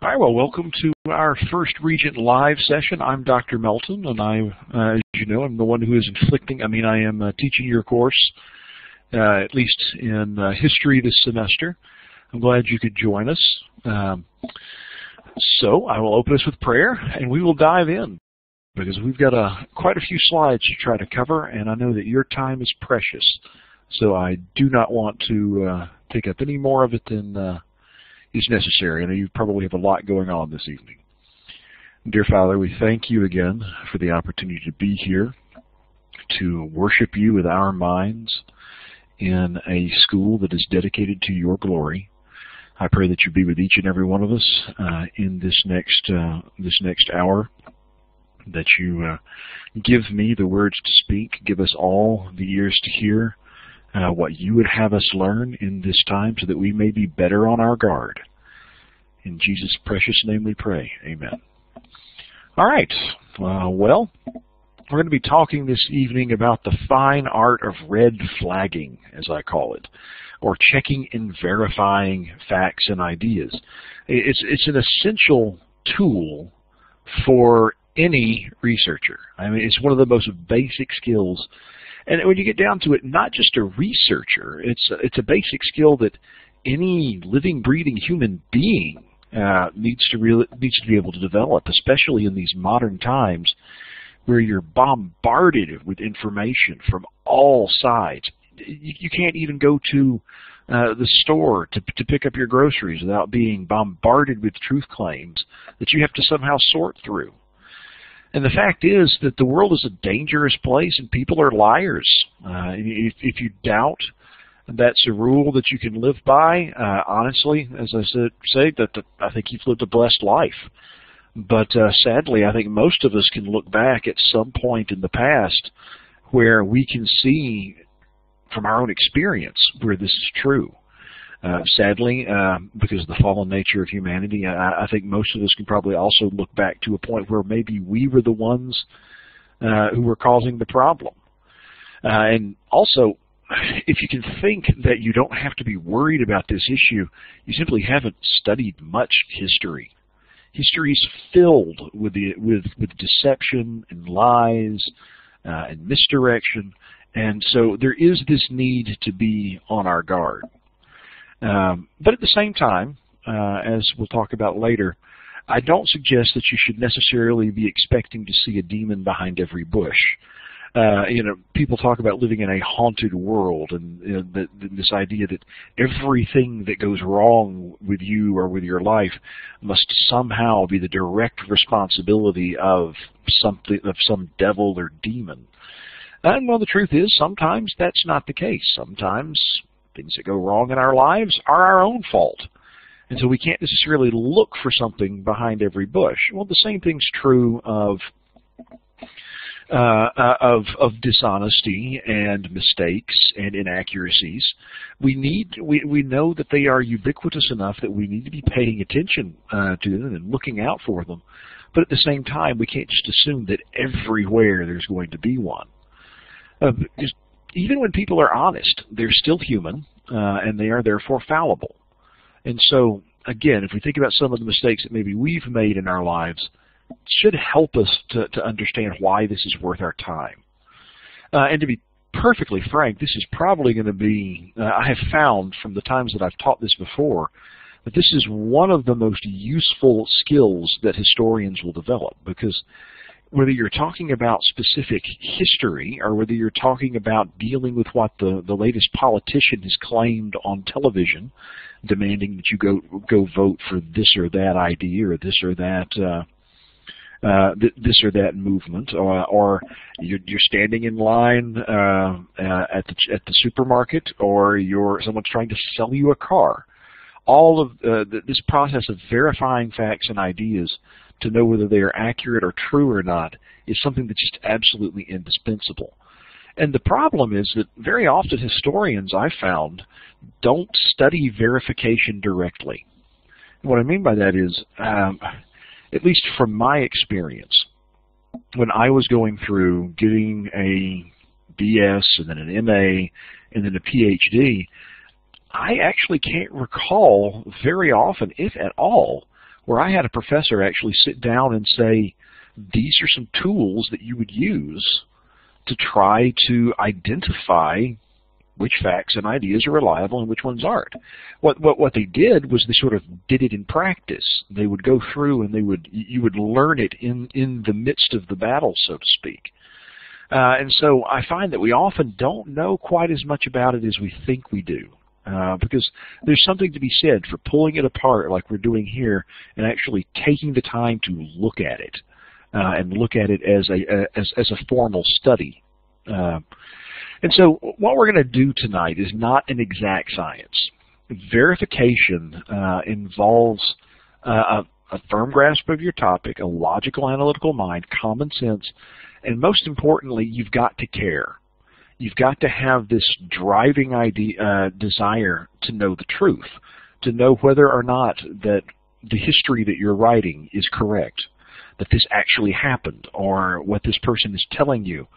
All right, well, welcome to our first Regent Live session. I'm Dr. Melton, and as you know, I'm the one who is I am teaching your course, at least in history this semester. I'm glad you could join us. So I will open us with prayer, and we will dive in, because we've got quite a few slides to try to cover, and I know that your time is precious. So I do not want to take up any more of it than is necessary. I know you probably have a lot going on this evening. Dear Father, we thank you again for the opportunity to be here, to worship you with our minds in a school that is dedicated to your glory. I pray that you be with each and every one of us in this next hour, that you give me the words to speak, give us all the ears to hear what you would have us learn in this time, so that we may be better on our guard. In Jesus' precious name we pray. Amen. All right. Well, we're going to be talking this evening about the fine art of red flagging, as I call it, or checking and verifying facts and ideas. It's an essential tool for any researcher. I mean, it's one of the most basic skills. And when you get down to it, not just a researcher, it's a basic skill that any living, breathing human being needs to be able to develop, especially in these modern times where you're bombarded with information from all sides. You can't even go to the store to pick up your groceries without being bombarded with truth claims that you have to somehow sort through. And the fact is that the world is a dangerous place, and people are liars. If you doubt that's a rule that you can live by, honestly, as I say, I think you've lived a blessed life. But sadly, I think most of us can look back at some point in the past where we can see from our own experience where this is true. Sadly, because of the fallen nature of humanity, I think most of us can probably also look back to a point where maybe we were the ones who were causing the problem. And also, if you can think that you don't have to be worried about this issue, you simply haven't studied much history. History is filled with deception and lies and misdirection, and so there is this need to be on our guard. But at the same time, as we'll talk about later, I don't suggest that you should necessarily be expecting to see a demon behind every bush. People talk about living in a haunted world, and this idea that everything that goes wrong with you or with your life must somehow be the direct responsibility of some devil or demon. And well, the truth is, sometimes that's not the case. Sometimes things that go wrong in our lives are our own fault. And so we can't necessarily look for something behind every bush. Well, the same thing's true of dishonesty and mistakes and inaccuracies. We know that they are ubiquitous enough that we need to be paying attention to them and looking out for them. But at the same time, we can't just assume that everywhere there's going to be one. Even when people are honest, they're still human, and they are therefore fallible. And so, again, if we think about some of the mistakes that maybe we've made in our lives, it should help us to understand why this is worth our time. And to be perfectly frank, this is probably going to be, I have found from the times that I've taught this before, that this is one of the most useful skills that historians will develop, because whether you're talking about specific history or whether you're talking about dealing with what the latest politician has claimed on television, demanding that you go vote for this or that idea or this or that movement, or you're standing in line at the supermarket, or someone's trying to sell you a car. All of this process of verifying facts and ideas to know whether they are accurate or true or not is something that's just absolutely indispensable. And the problem is that very often historians, I've found, don't study verification directly. And what I mean by that is, at least from my experience, when I was going through getting a BS and then an MA and then a PhD, I actually can't recall very often, if at all, where I had a professor actually sit down and say, these are some tools that you would use to try to identify which facts and ideas are reliable and which ones aren't. What they did was they sort of did it in practice. They would go through and you would learn it in the midst of the battle, so to speak. And so I find that we often don't know quite as much about it as we think we do. Because there's something to be said for pulling it apart like we're doing here and actually taking the time to look at it and look at it as a formal study. And so what we're going to do tonight is not an exact science. Verification involves a firm grasp of your topic, a logical, analytical mind, common sense, and most importantly, you've got to care. You've got to have this driving desire to know the truth, to know whether or not that the history that you're writing is correct, that this actually happened, or what this person is telling you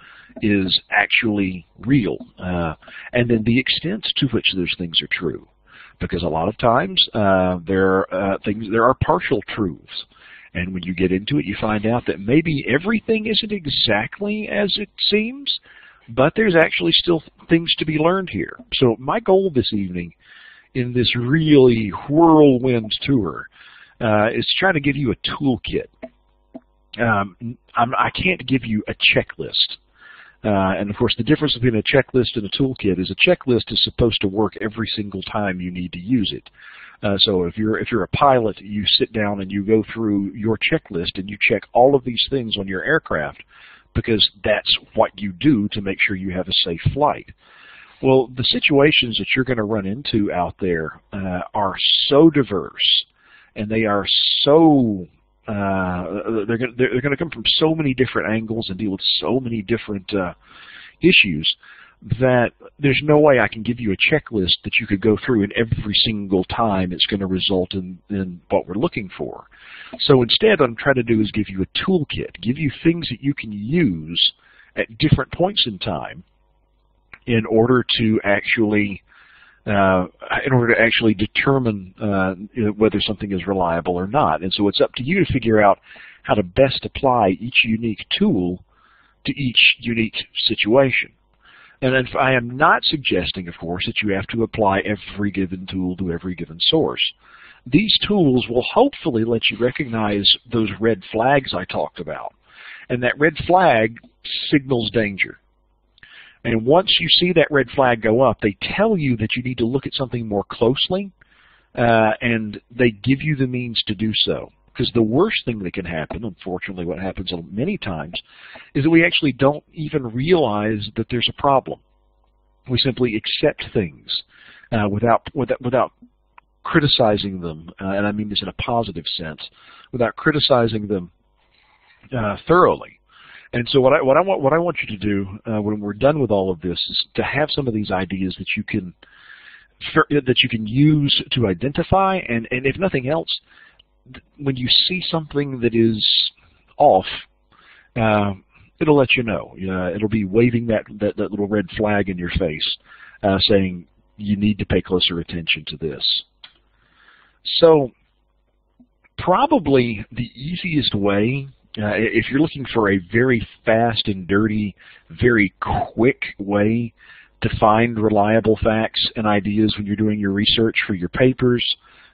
is actually real, and then the extent to which those things are true. Because a lot of times there are partial truths. And when you get into it, you find out that maybe everything isn't exactly as it seems, but there's actually still things to be learned here. So my goal this evening in this really whirlwind tour is to try to give you a toolkit. I can't give you a checklist. And of course, the difference between a checklist and a toolkit is a checklist is supposed to work every single time you need to use it. So if you're a pilot, you sit down and you go through your checklist and you check all of these things on your aircraft because that's what you do to make sure you have a safe flight. Well, the situations that you're going to run into out there are so diverse, and they are so they're going to come from so many different angles and deal with so many different issues that there's no way I can give you a checklist that you could go through, and every single time it's going to result in what we're looking for. So instead, what I'm trying to do is give you a toolkit, give you things that you can use at different points in time in order to actually determine whether something is reliable or not. And so it's up to you to figure out how to best apply each unique tool to each unique situation. And I am not suggesting, of course, that you have to apply every given tool to every given source. These tools will hopefully let you recognize those red flags I talked about. And that red flag signals danger. And once you see that red flag go up, they tell you that you need to look at something more closely, and they give you the means to do so. Because the worst thing that can happen, unfortunately what happens many times, is that we actually don't even realize that there's a problem. We simply accept things without criticizing them, and I mean this in a positive sense, without criticizing them thoroughly. And so what I want you to do when we're done with all of this is to have some of these ideas that you can use to identify, and if nothing else, when you see something that is off, it'll let you know. It'll be waving that little red flag in your face, saying you need to pay closer attention to this. So probably the easiest way, if you're looking for a very fast and dirty, very quick way to find reliable facts and ideas when you're doing your research for your papers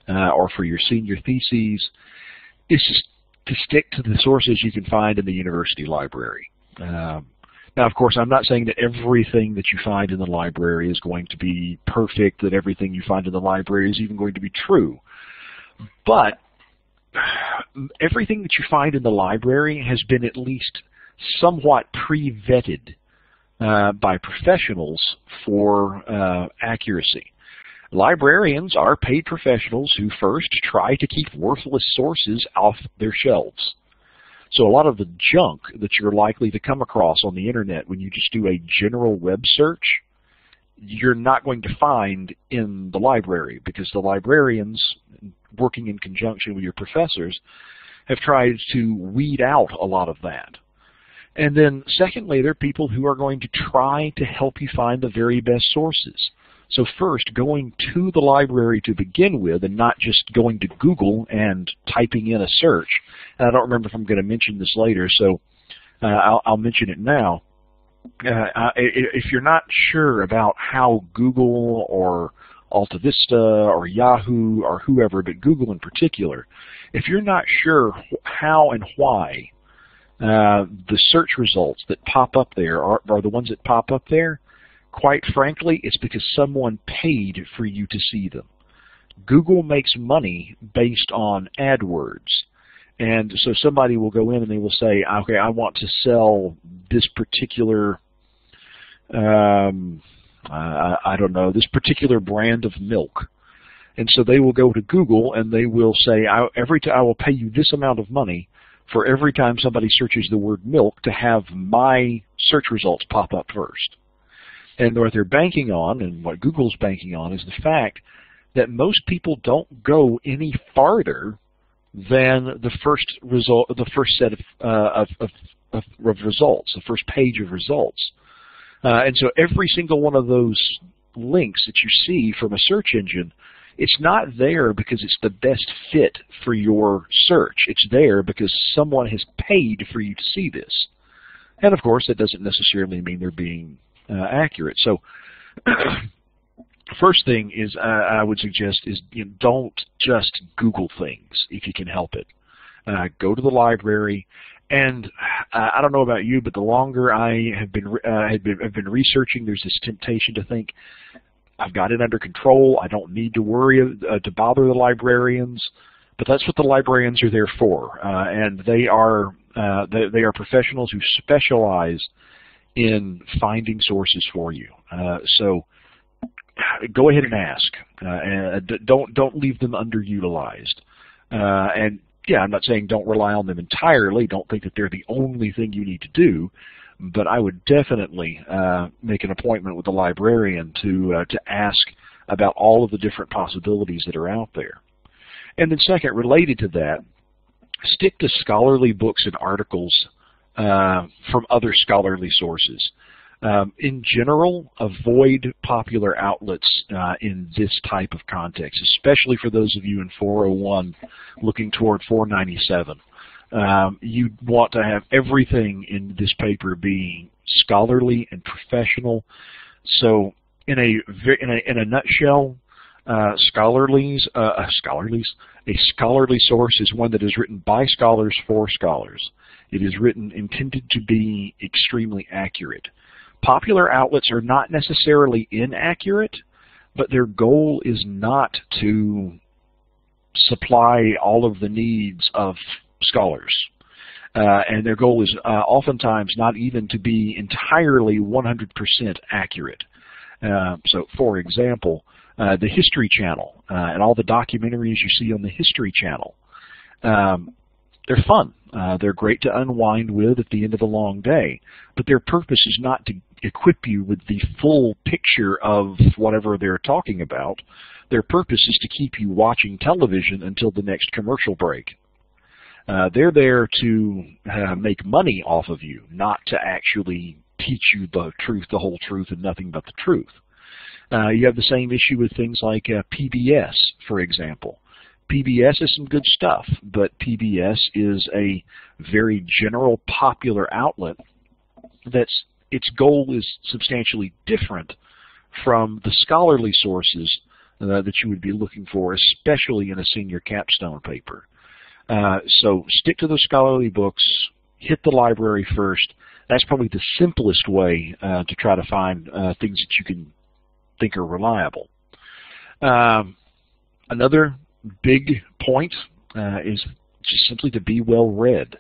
or for your senior theses, is just to stick to the sources you can find in the university library. Now, of course, I'm not saying that everything that you find in the library is going to be perfect, that everything you find in the library is even going to be true. But everything that you find in the library has been at least somewhat pre-vetted by professionals for accuracy. Librarians are paid professionals who first try to keep worthless sources off their shelves. So a lot of the junk that you're likely to come across on the internet when you just do a general web search, you're not going to find in the library, because the librarians, working in conjunction with your professors, have tried to weed out a lot of that. And then secondly, there are people who are going to try to help you find the very best sources. So first, going to the library to begin with and not just going to Google and typing in a search. And I don't remember if I'm going to mention this later, so I'll mention it now. If you're not sure about how Google or Alta Vista or Yahoo or whoever, but Google in particular, if you're not sure how and why the search results that pop up there are the ones that pop up there, quite frankly, it's because someone paid for you to see them. Google makes money based on AdWords. And so somebody will go in and they will say, okay, I want to sell this particular, I don't know, this particular brand of milk. And so they will go to Google and they will say, I will pay you this amount of money for every time somebody searches the word milk to have my search results pop up first. And what they're banking on, and what Google's banking on, is the fact that most people don't go any farther than the first result, the first set of results, the first page of results. And so every single one of those links that you see from a search engine, it's not there because it's the best fit for your search. It's there because someone has paid for you to see this. And of course, that doesn't necessarily mean they're being accurate. So first thing is I would suggest is don't just Google things if you can help it. Go to the library, and I don't know about you, but the longer I have been researching, there's this temptation to think I've got it under control. I don't need to worry to bother the librarians. But that's what the librarians are there for, and they are professionals who specialize in finding sources for you. So go ahead and ask. Don't leave them underutilized. And yeah, I'm not saying don't rely on them entirely. Don't think that they're the only thing you need to do. But I would definitely make an appointment with the librarian to ask about all of the different possibilities that are out there. And then second, related to that, stick to scholarly books and articles from other scholarly sources. In general, avoid popular outlets in this type of context, especially for those of you in 401 looking toward 497. You want to have everything in this paper being scholarly and professional. So, in a nutshell, a scholarly source is one that is written by scholars for scholars. It is intended to be extremely accurate. Popular outlets are not necessarily inaccurate, but their goal is not to supply all of the needs of scholars. And their goal is oftentimes not even to be entirely 100% accurate. So, for example, the History Channel and all the documentaries you see on the History Channel, they're fun. They're great to unwind with at the end of a long day, but their purpose is not to equip you with the full picture of whatever they're talking about. Their purpose is to keep you watching television until the next commercial break. They're there to make money off of you, not to actually teach you the truth, the whole truth, and nothing but the truth. You have the same issue with things like PBS, for example. PBS is some good stuff, but PBS is a very general, popular outlet that's its goal is substantially different from the scholarly sources that you would be looking for, especially in a senior capstone paper. So stick to those scholarly books, hit the library first. That's probably the simplest way to try to find things that you can think are reliable. Another big point is just simply to be well read.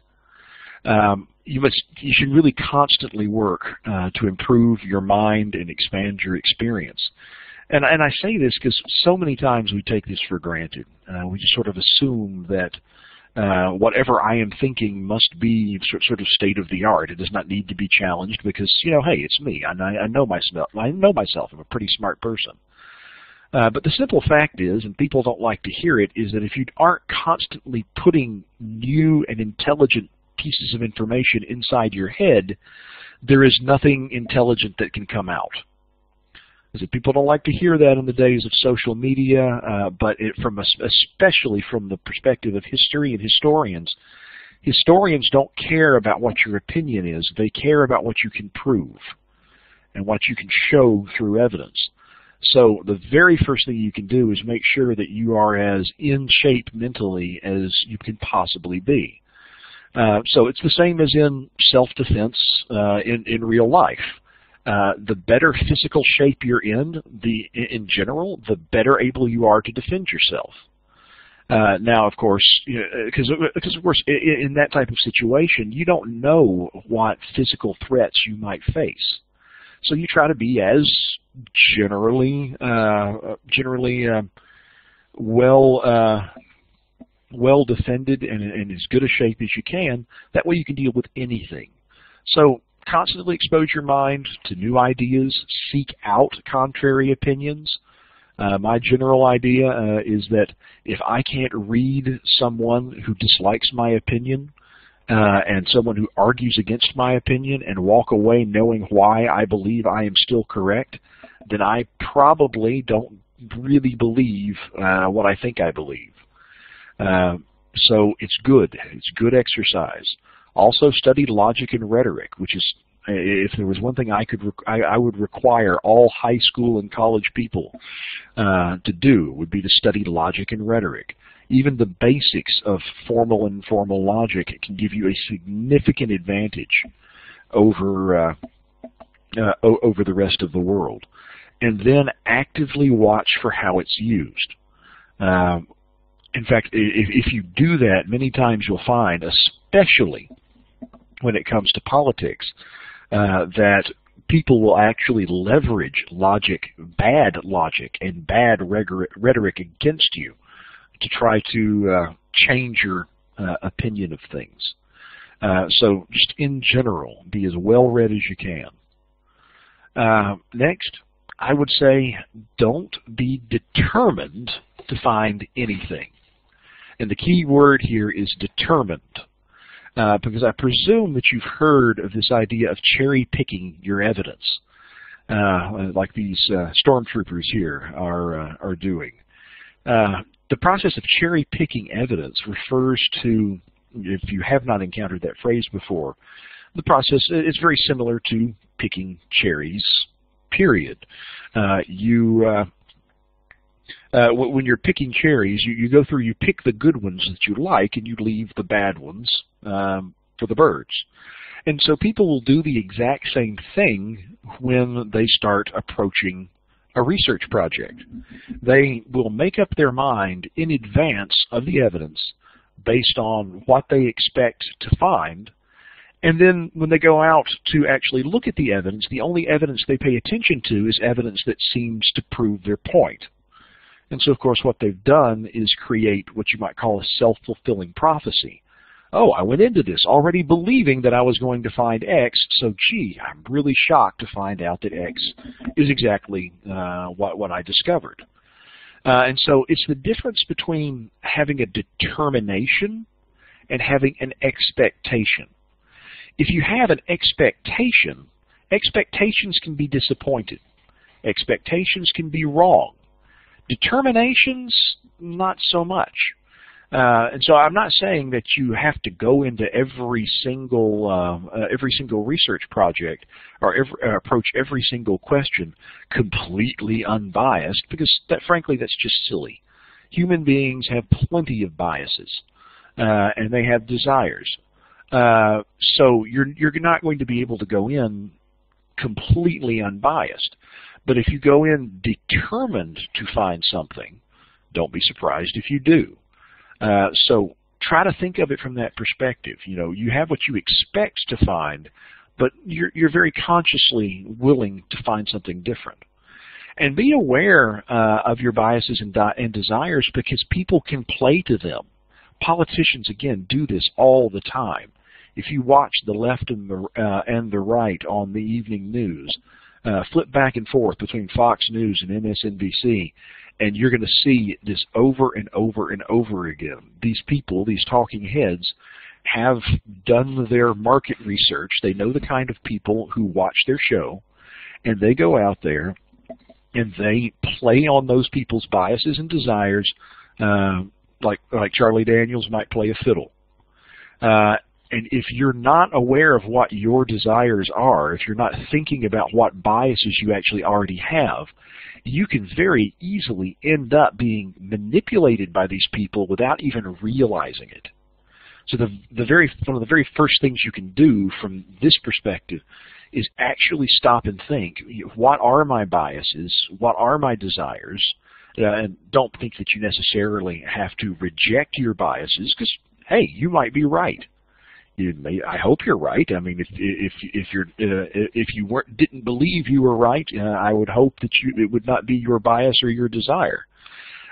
You should really constantly work to improve your mind and expand your experience. And I say this because so many times we take this for granted. We just sort of assume that whatever I am thinking must be sort of state of the art. It does not need to be challenged because, hey, it's me. I know myself. I'm a pretty smart person. But the simple fact is, and people don't like to hear it, is that if you aren't constantly putting new and intelligent pieces of information inside your head, there is nothing intelligent that can come out. People don't like to hear that in the days of social media, but especially from the perspective of history and historians, historians don't care about what your opinion is. They care about what you can prove and what you can show through evidence. So the very first thing you can do is make sure that you are as in shape mentally as you can possibly be. So it's the same as in self-defense in real life. The better physical shape you're in general, the better able you are to defend yourself. Now, of course, because of course, in that type of situation, you don't know what physical threats you might face. So you try to be as generally well defended and in as good a shape as you can. That way you can deal with anything. So constantly expose your mind to new ideas. Seek out contrary opinions. My general idea is that if I can't read someone who dislikes my opinion and someone who argues against my opinion and walk away knowing why I believe I am still correct, then I probably don't really believe what I think I believe. So it's good. It's good exercise. Also study logic and rhetoric, which is, if there was one thing I would require all high school and college people to do, would be to study logic and rhetoric. Even the basics of formal and informal logic can give you a significant advantage over the rest of the world. And then actively watch for how it's used. In fact, if you do that, many times you'll find, especially when it comes to politics, that people will actually leverage bad logic and bad rhetoric against you to try to change your opinion of things. So just in general, be as well-read as you can. Next, I would say don't be determined to find anything. And the key word here is determined. Because I presume that you've heard of this idea of cherry-picking your evidence, like these stormtroopers here are doing. The process of cherry-picking evidence refers to, if you have not encountered that phrase before, the process is very similar to picking cherries, period. When you're picking cherries, you go through, you pick the good ones that you like, and you leave the bad ones for the birds. And so people will do the exact same thing when they start approaching a research project. They will make up their mind in advance of the evidence based on what they expect to find. And then when they go out to actually look at the evidence, the only evidence they pay attention to is evidence that seems to prove their point. And so, of course, what they've done is create what you might call a self-fulfilling prophecy. Oh, I went into this already believing that I was going to find X, so gee, I'm really shocked to find out that X is exactly what I discovered. And so it's the difference between having a determination and having an expectation. If you have an expectation, expectations can be disappointed. Expectations can be wrong. Determinations, not so much. And so I'm not saying that you have to go into every single research project or approach every single question completely unbiased, because frankly that's just silly. Human beings have plenty of biases, and they have desires. So you're not going to be able to go in completely unbiased. But if you go in determined to find something, don't be surprised if you do. So try to think of it from that perspective. You know, you have what you expect to find, but you're very consciously willing to find something different. And be aware of your biases and desires, because people can play to them. Politicians, again, do this all the time. If you watch the left and the right on the evening news, flip back and forth between Fox News and MSNBC, and you're going to see this over and over and over again. These people, these talking heads, have done their market research. They know the kind of people who watch their show, and they go out there and they play on those people's biases and desires, like Charlie Daniels might play a fiddle. And if you're not aware of what your desires are, if you're not thinking about what biases you actually already have, you can very easily end up being manipulated by these people without even realizing it. So one of the very first things you can do from this perspective is actually stop and think, what are my biases? What are my desires? And don't think that you necessarily have to reject your biases, because, hey, you might be right. I hope you're right. I mean, if you didn't believe you were right, I would hope that it would not be your bias or your desire.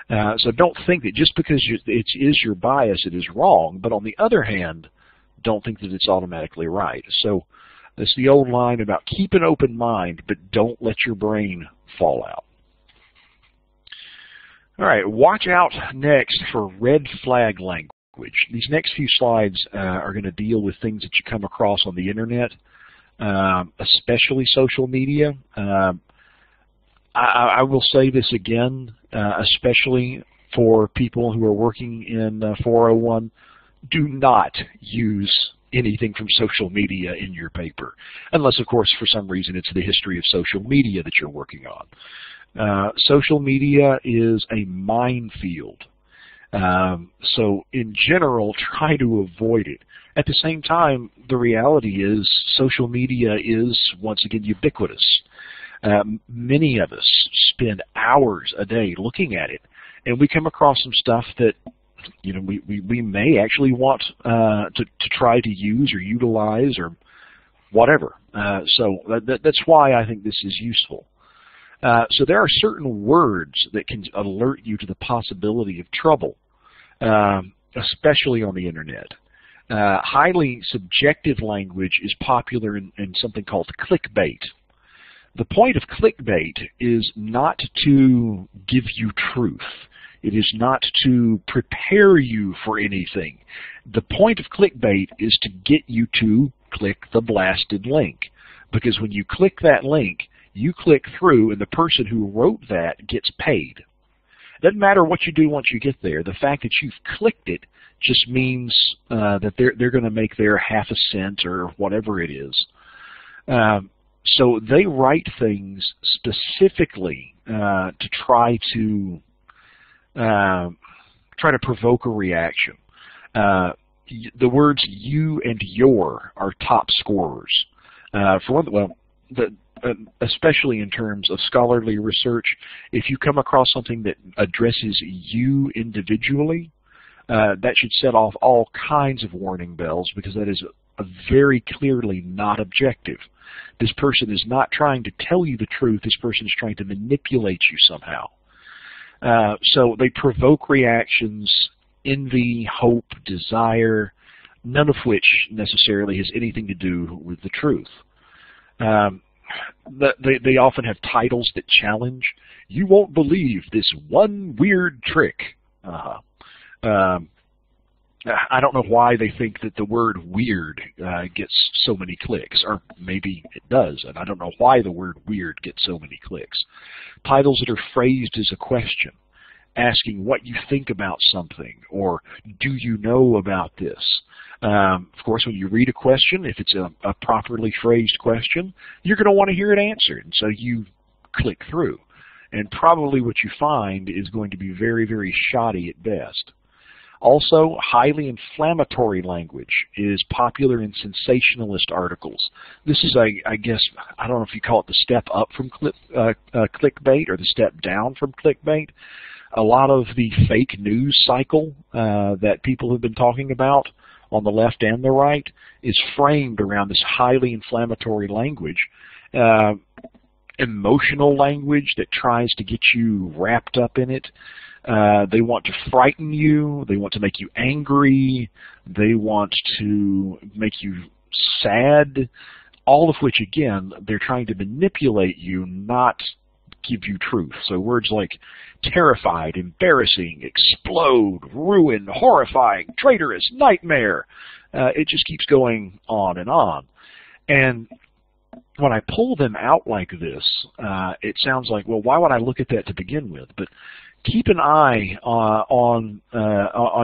So don't think that just because it is your bias, it is wrong. But on the other hand, don't think that it's automatically right. So it's the old line about keep an open mind, but don't let your brain fall out. All right, watch out next for red flag language. These next few slides are going to deal with things that you come across on the internet, especially social media. I will say this again, especially for people who are working in 401, do not use anything from social media in your paper, unless, of course, for some reason it's the history of social media that you're working on. Social media is a minefield. So in general, try to avoid it. At the same time, the reality is social media is, once again, ubiquitous. Many of us spend hours a day looking at it, and we come across some stuff that we may actually want to try to use or utilize or whatever. So that's why I think this is useful. So there are certain words that can alert you to the possibility of trouble, especially on the internet. Highly subjective language is popular in something called clickbait. The point of clickbait is not to give you truth. It is not to prepare you for anything. The point of clickbait is to get you to click the blasted link. Because when you click that link, you click through, and the person who wrote that gets paid. It doesn't matter what you do once you get there. The fact that you've clicked it just means that they're going to make their half a cent or whatever it is. So they write things specifically to try to provoke a reaction. The words "you" and "your" are top scorers. For one, especially in terms of scholarly research, if you come across something that addresses you individually, that should set off all kinds of warning bells, because that is very clearly not objective. This person is not trying to tell you the truth. This person is trying to manipulate you somehow. So they provoke reactions, envy, hope, desire, none of which necessarily has anything to do with the truth. They often have titles that challenge. You won't believe this one weird trick. I don't know why they think that the word weird gets so many clicks, or maybe it does, and I don't know why the word weird gets so many clicks. Titles that are phrased as a question, asking what you think about something, or do you know about this? Of course, when you read a question, if it's a properly phrased question, you're going to want to hear it answered, and so you click through. And probably what you find is going to be very, very shoddy at best. Also, highly inflammatory language is popular in sensationalist articles. This is, I guess, I don't know if you call it the step up from clickbait or the step down from clickbait. A lot of the fake news cycle that people have been talking about on the left and the right is framed around this highly inflammatory language. Emotional language that tries to get you wrapped up in it. They want to frighten you. They want to make you angry. They want to make you sad. All of which, again, they're trying to manipulate you, not give you truth. So words like terrified, embarrassing, explode, ruin, horrifying, traitorous, nightmare. It just keeps going on. And when I pull them out like this, it sounds like, well, why would I look at that to begin with? But keep an eye on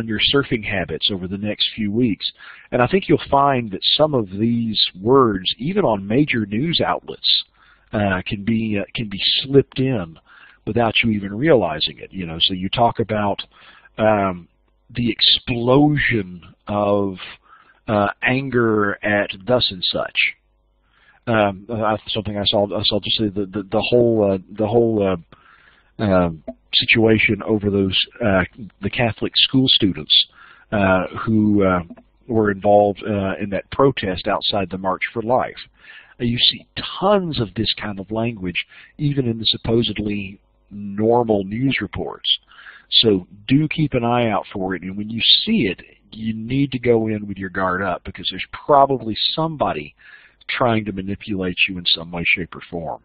your surfing habits over the next few weeks, and I think you'll find that some of these words, even on major news outlets, can be slipped in without you even realizing it. You know, so you talk about the explosion of anger at thus and such. Something I saw just say the whole situation over those the Catholic school students who were involved in that protest outside the March for Life. You see tons of this kind of language, even in the supposedly normal news reports. So do keep an eye out for it, and when you see it, you need to go in with your guard up, because there's probably somebody trying to manipulate you in some way, shape, or form.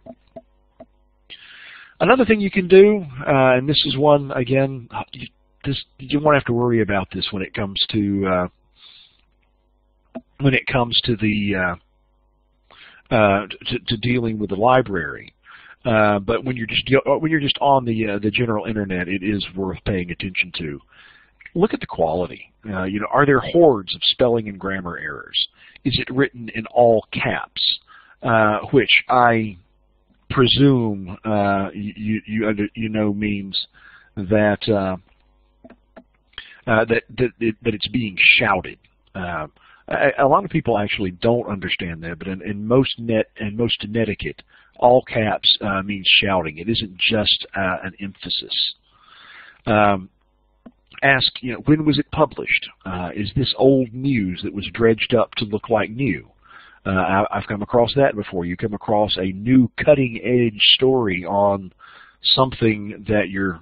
Another thing you can do, and this is one, again, you won't have to worry about this when it comes to to dealing with the library. But when you're just on the general internet, it is worth paying attention to. Look at the quality. You know, are there hordes of spelling and grammar errors? Is it written in all caps, which I presume you know means that that it's being shouted. A lot of people actually don't understand that, but in most etiquette, all caps means shouting. It isn't just an emphasis. Ask, you know, when was it published? Is this old news that was dredged up to look like new? I've come across that before. You come across a new cutting-edge story on something that you're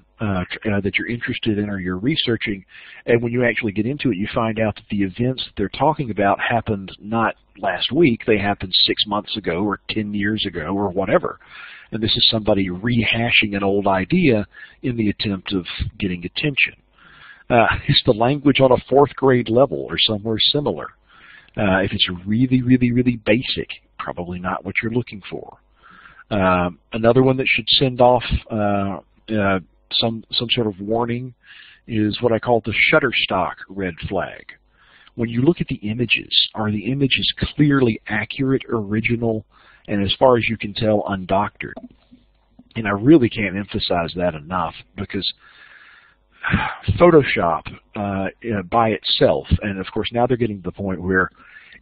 interested in or you're researching, and when you actually get into it, you find out that the events that they're talking about happened not last week, they happened 6 months ago or 10 years ago or whatever. And this is somebody rehashing an old idea in the attempt of getting attention. Is the language on a 4th grade level or somewhere similar? If it's really, really, really basic, probably not what you're looking for. Another one that should send off some sort of warning is what I call the Shutterstock red flag. When you look at the images, are the images clearly accurate, original, and as far as you can tell, undoctored? And I really can't emphasize that enough, because Photoshop by itself, and of course now they're getting to the point where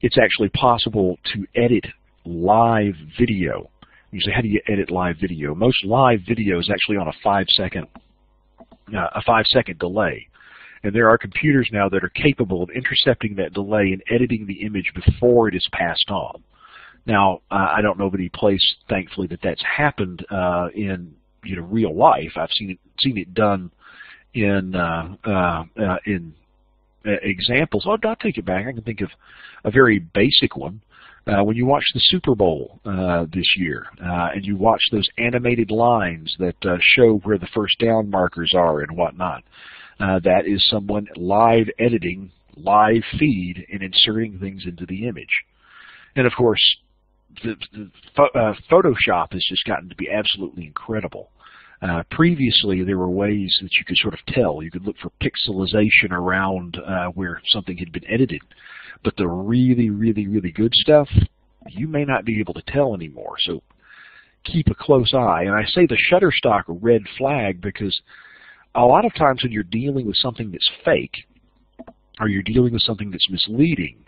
it's actually possible to edit live video. You say, how do you edit live video? Most live video is actually on a 5-second delay, and there are computers now that are capable of intercepting that delay and editing the image before it is passed on. Now, I don't know of any place, thankfully, that's happened in real life. I've seen it done in examples. Oh, I'll take it back. I can think of a very basic one. When you watch the Super Bowl this year, and you watch those animated lines that show where the first down markers are and whatnot, that is someone live editing, live feed, and inserting things into the image. And of course, the Photoshop has just gotten to be absolutely incredible. Previously, there were ways that you could sort of tell. You could look for pixelization around where something had been edited. But the really, really, really good stuff, you may not be able to tell anymore. So keep a close eye. And I say the Shutterstock red flag because a lot of times when you're dealing with something that's fake, or you're dealing with something that's misleading,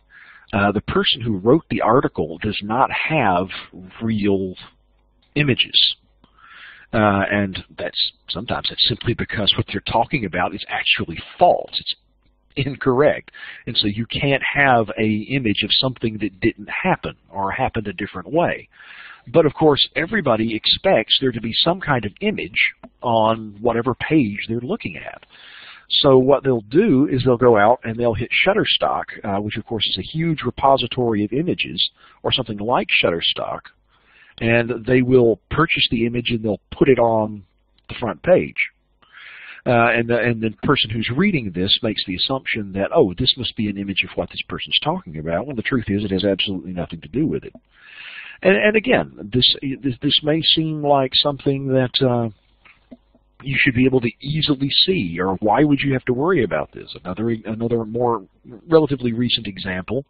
the person who wrote the article does not have real images. And sometimes that's simply because what they're talking about is actually false. It's incorrect. And so you can't have an image of something that didn't happen or happened a different way. But of course, everybody expects there to be some kind of image on whatever page they're looking at. So what they'll do is they'll go out and they'll hit Shutterstock, which of course is a huge repository of images, or something like Shutterstock, and they will purchase the image and they'll put it on the front page. And the person who's reading this makes the assumption that, oh, this must be an image of what this person's talking about, when the truth is it has absolutely nothing to do with it. And again, this may seem like something that you should be able to easily see, or why would you have to worry about this? Another more relatively recent example.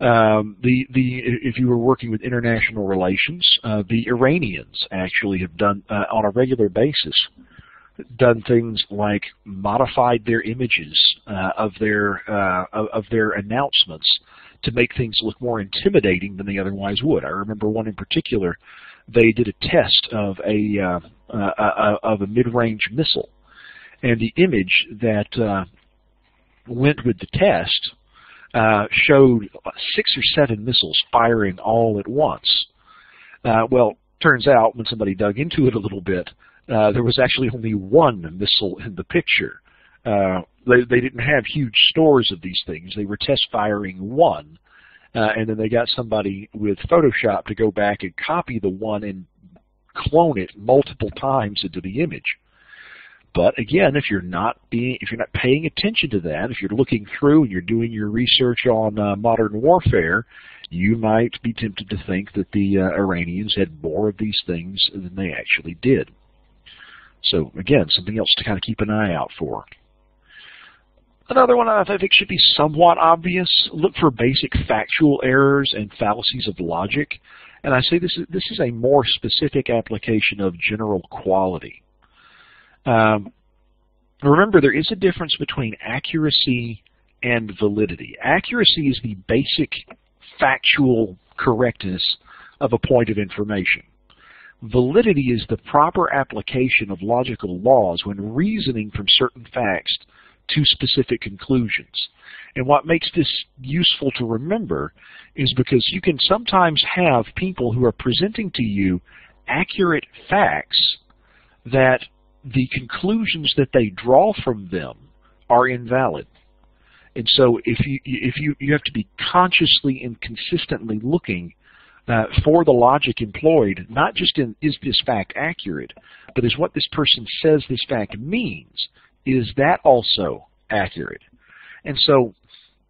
If you were working with international relations, the Iranians actually have done on a regular basis done things like modified their images of their announcements to make things look more intimidating than they otherwise would. I remember one in particular. They did a test of a mid-range missile, and the image that went with the test showed 6 or 7 missiles firing all at once. Well, turns out when somebody dug into it a little bit, there was actually only one missile in the picture. They didn't have huge stores of these things. They were test firing one, and then they got somebody with Photoshop to go back and copy the one and clone it multiple times into the image. But again, if you're not paying attention to that, if you're looking through and you're doing your research on modern warfare, you might be tempted to think that the Iranians had more of these things than they actually did. So again, something else to kind of keep an eye out for. Another one I think should be somewhat obvious. Look for basic factual errors and fallacies of logic. And I say this is a more specific application of general quality. Remember, there is a difference between accuracy and validity. Accuracy is the basic factual correctness of a point of information. Validity is the proper application of logical laws when reasoning from certain facts to specific conclusions. And what makes this useful to remember is because you can sometimes have people who are presenting to you accurate facts that the conclusions that they draw from them are invalid. And so if you have to be consciously and consistently looking for the logic employed, not just in is this fact accurate, but is what this person says this fact means, is that also accurate? And so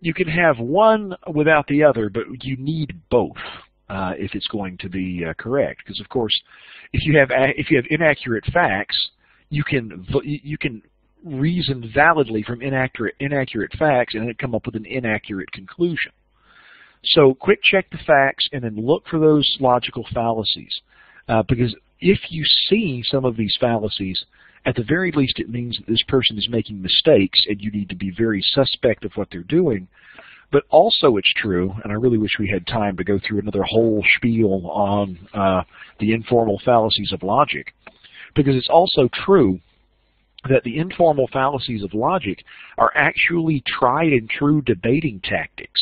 you can have one without the other, but you need both if it's going to be correct. Because of course, if you have inaccurate facts, you can reason validly from inaccurate facts and then come up with an inaccurate conclusion. So quick check the facts and then look for those logical fallacies. Because if you see some of these fallacies, at the very least it means that this person is making mistakes and you need to be very suspect of what they're doing. But also it's true, and I really wish we had time to go through another whole spiel on the informal fallacies of logic, because it's also true that the informal fallacies of logic are actually tried and true debating tactics.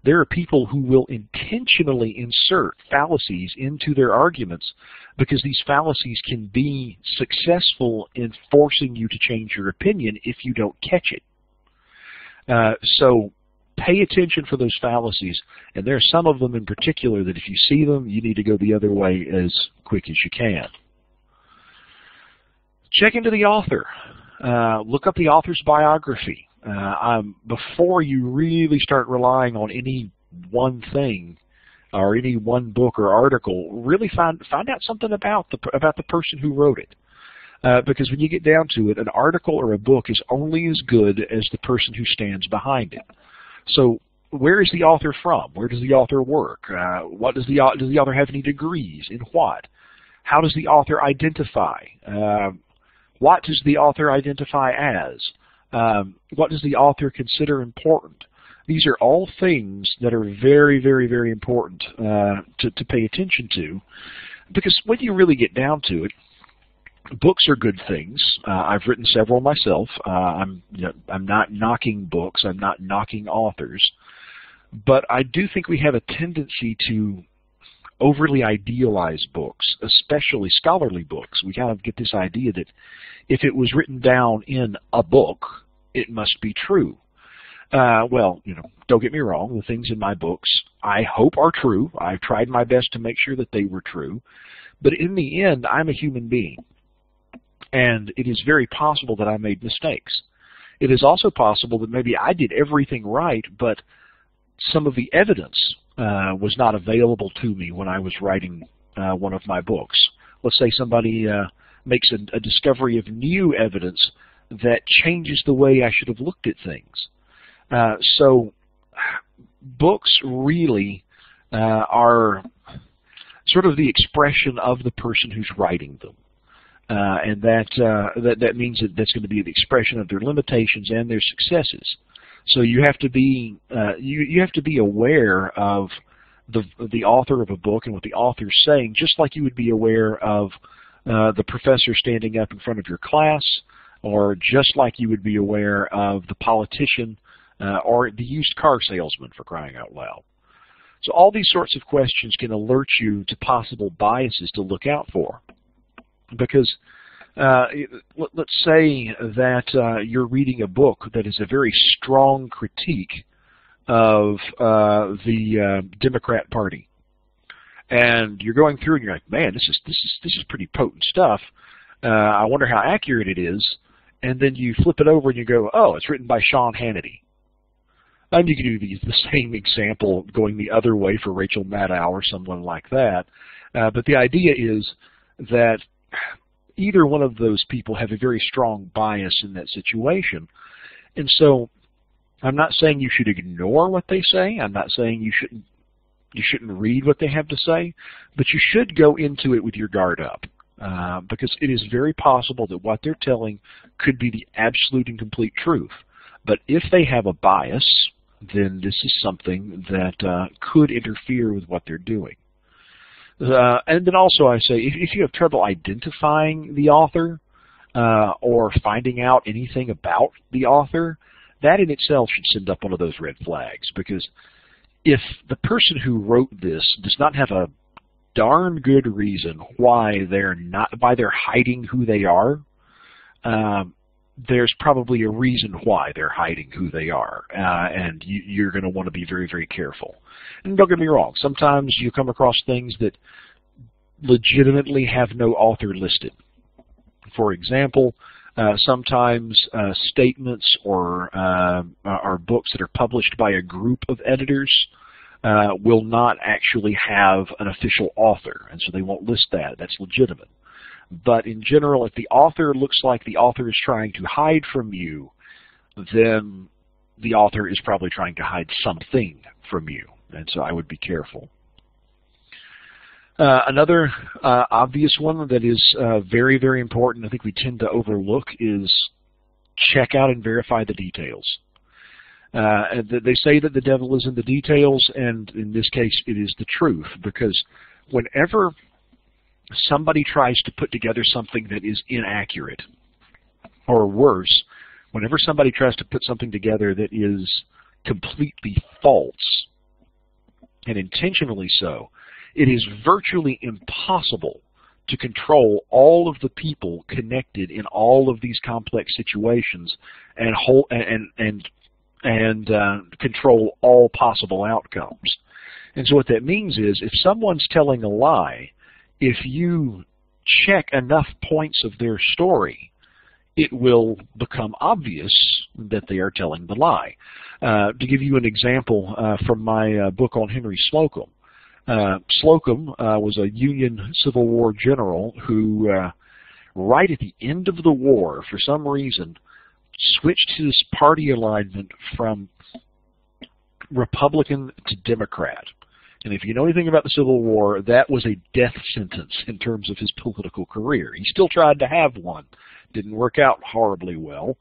There are people who will intentionally insert fallacies into their arguments because these fallacies can be successful in forcing you to change your opinion if you don't catch it. So pay attention for those fallacies, and there are some of them in particular that if you see them, you need to go the other way as quick as you can. Check into the author. Look up the author's biography. Before you really start relying on any one thing or any one book or article, really find out something about the person who wrote it. Because when you get down to it, an article or a book is only as good as the person who stands behind it. So where is the author from? Where does the author work? What does the author have any degrees in what? How does the author identify? What does the author identify as? What does the author consider important? These are all things that are very, very, very important to pay attention to, because when you really get down to it, books are good things. I've written several myself. I'm not knocking books. I'm not knocking authors. But I do think we have a tendency to overly idealize books, especially scholarly books. We kind of get this idea that if it was written down in a book, it must be true. Well, don't get me wrong. The things in my books I hope are true. I've tried my best to make sure that they were true. But in the end, I'm a human being. And it is very possible that I made mistakes. It is also possible that maybe I did everything right, but some of the evidence was not available to me when I was writing one of my books. Let's say somebody makes a discovery of new evidence that changes the way I should have looked at things. So books really are sort of the expression of the person who's writing them. And that means that that's going to be the expression of their limitations and their successes. So you have to be you have to be aware of the author of a book and what the author's saying, just like you would be aware of the professor standing up in front of your class, or just like you would be aware of the politician or the used car salesman, for crying out loud. So all these sorts of questions can alert you to possible biases to look out for. Because let's say that you're reading a book that is a very strong critique of the Democrat Party, and you're going through and you're like, man, this is pretty potent stuff. I wonder how accurate it is. And then you flip it over and you go, oh, it's written by Sean Hannity. And you can do the same example going the other way for Rachel Maddow or someone like that. But the idea is that either one of those people have a very strong bias in that situation. And so I'm not saying you should ignore what they say. I'm not saying you shouldn't read what they have to say, but you should go into it with your guard up. Because it is very possible that what they're telling could be the absolute and complete truth. But if they have a bias, then this is something that could interfere with what they're doing. And then also I say, if you have trouble identifying the author or finding out anything about the author, that in itself should send up one of those red flags. Because if the person who wrote this does not have a darn good reason why they're hiding who they are, there's probably a reason why they're hiding who they are, and you're going to want to be very, very careful. And don't get me wrong, sometimes you come across things that legitimately have no author listed. For example, sometimes statements or books that are published by a group of editors will not actually have an official author, and so they won't list that. That's legitimate. But in general, if the author looks like the author is trying to hide from you, then the author is probably trying to hide something from you, and so I would be careful. Another obvious one that is very, very important, I think we tend to overlook, is check out and verify the details. They say that the devil is in the details, and in this case it is the truth, because whenever somebody tries to put together something that is inaccurate, or worse, whenever somebody tries to put something together that is completely false, and intentionally so, it is virtually impossible to control all of the people connected in all of these complex situations and control all possible outcomes. And so what that means is, if someone's telling a lie, if you check enough points of their story, it will become obvious that they are telling the lie. To give you an example from my book on Henry Slocum, Slocum was a Union Civil War general who, right at the end of the war, for some reason, switched his party alignment from Republican to Democrat. And if you know anything about the Civil War, that was a death sentence in terms of his political career. He still tried to have one. Didn't work out horribly well.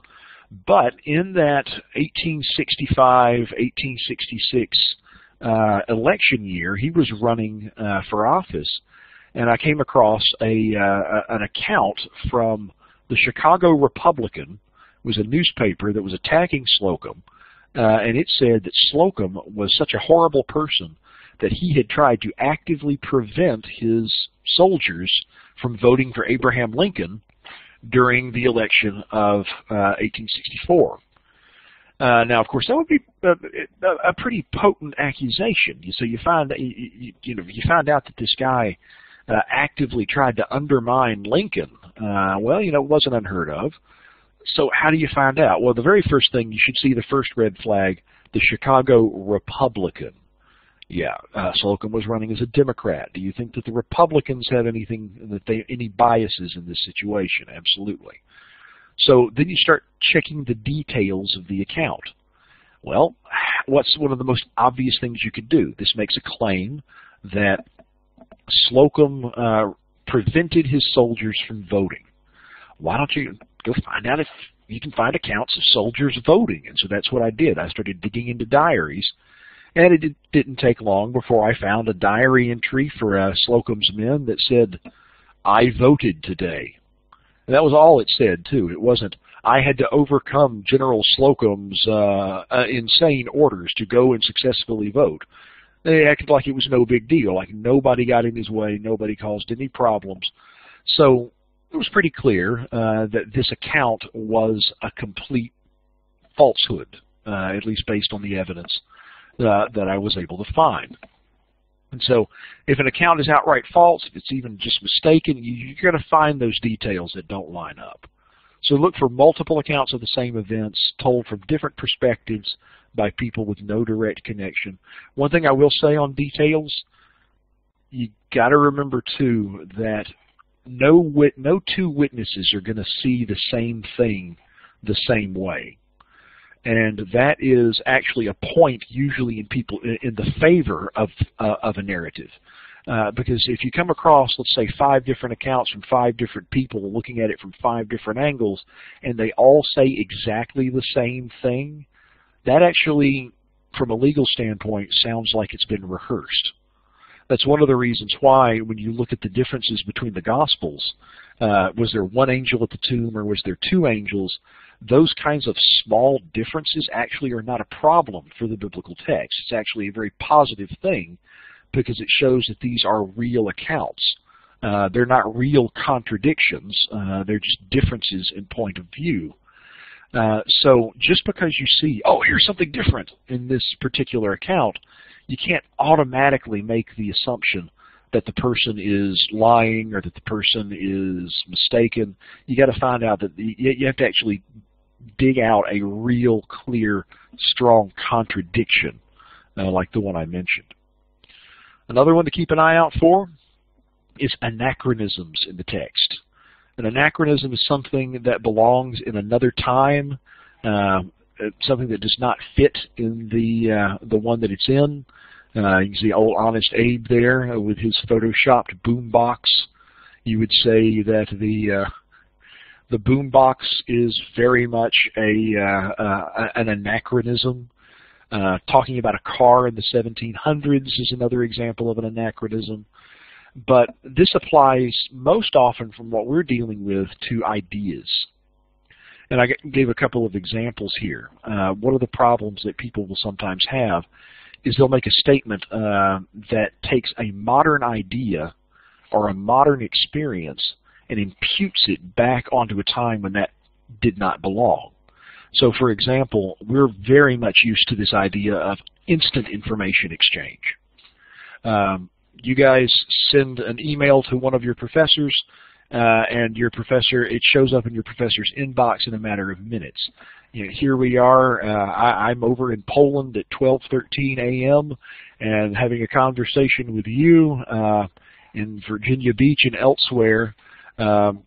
But in that 1865-1866 election year, he was running for office, and I came across an account from the Chicago Republican. It was a newspaper that was attacking Slocum, and it said that Slocum was such a horrible person that he had tried to actively prevent his soldiers from voting for Abraham Lincoln during the election of 1864. Now, of course, that would be a pretty potent accusation. So you find out that this guy actively tried to undermine Lincoln. Well, it wasn't unheard of. So how do you find out? Well, the very first thing, you should see the first red flag, the Chicago Republican. Yeah, Slocum was running as a Democrat. Do you think that the Republicans have any biases in this situation? Absolutely. So then you start checking the details of the account. Well, what's one of the most obvious things you could do? This makes a claim that Slocum prevented his soldiers from voting. Why don't you go find out if you can find accounts of soldiers voting? And so that's what I did. I started digging into diaries, and it didn't take long before I found a diary entry for Slocum's men that said, "I voted today." And that was all it said, too. It wasn't, "I had to overcome General Slocum's insane orders to go and successfully vote." They acted like it was no big deal, like nobody got in his way, nobody caused any problems. So it was pretty clear that this account was a complete falsehood, at least based on the evidence that I was able to find. And so if an account is outright false, if it's even just mistaken, you're going to find those details that don't line up. So look for multiple accounts of the same events told from different perspectives by people with no direct connection. One thing I will say on details, you got to remember too that no two witnesses are going to see the same thing the same way. And that is actually a point usually in people in the favor of a narrative. Because if you come across, let's say, 5 different accounts from 5 different people looking at it from 5 different angles, and they all say exactly the same thing, that actually, from a legal standpoint, sounds like it's been rehearsed. That's one of the reasons why, when you look at the differences between the Gospels, was there 1 angel at the tomb or was there 2 angels, those kinds of small differences actually are not a problem for the biblical text. It's actually a very positive thing because it shows that these are real accounts. They're not real contradictions. They're just differences in point of view. So just because you see, oh, here's something different in this particular account, you can't automatically make the assumption that the person is lying or that the person is mistaken. You got to find out that you have to actually dig out a real, clear, strong contradiction like the one I mentioned. Another one to keep an eye out for is anachronisms in the text. An anachronism is something that belongs in another time, something that does not fit in the one that it's in. You can see old Honest Abe there with his photoshopped boombox. You would say that the boombox is very much an anachronism. Talking about a car in the 1700s is another example of an anachronism. But this applies most often from what we're dealing with to ideas. And I gave a couple of examples here. One of the problems that people will sometimes have is they'll make a statement that takes a modern idea or a modern experience and imputes it back onto a time when that did not belong. So, for example, we're very much used to this idea of instant information exchange. You guys send an email to one of your professors, and your professor, it shows up in your professor's inbox in a matter of minutes. You know, here we are, I'm over in Poland at 12:13 a.m. and having a conversation with you in Virginia Beach and elsewhere in